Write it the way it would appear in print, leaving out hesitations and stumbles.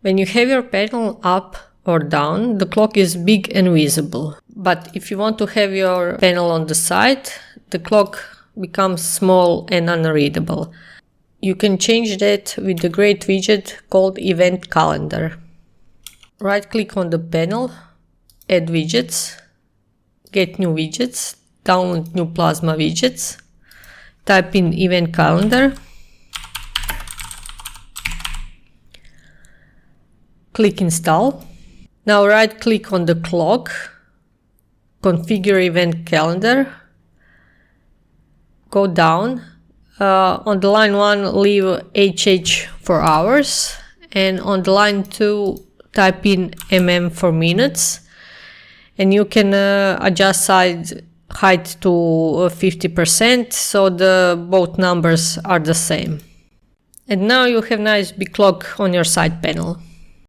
When you have your panel up or down, the clock is big and visible. But if you want to have your panel on the side, the clock becomes small and unreadable. You can change that with the great widget called Event Calendar. Right-click on the panel, add widgets, get new widgets, download new Plasma widgets, type in Event Calendar, click Install. Now right-click on the clock, configure Event Calendar, go down. On the line 1, leave HH for hours, and on the line 2, type in for minutes, and you can adjust side height to 50% so both numbers are the same. And now you have nice big clock on your side panel.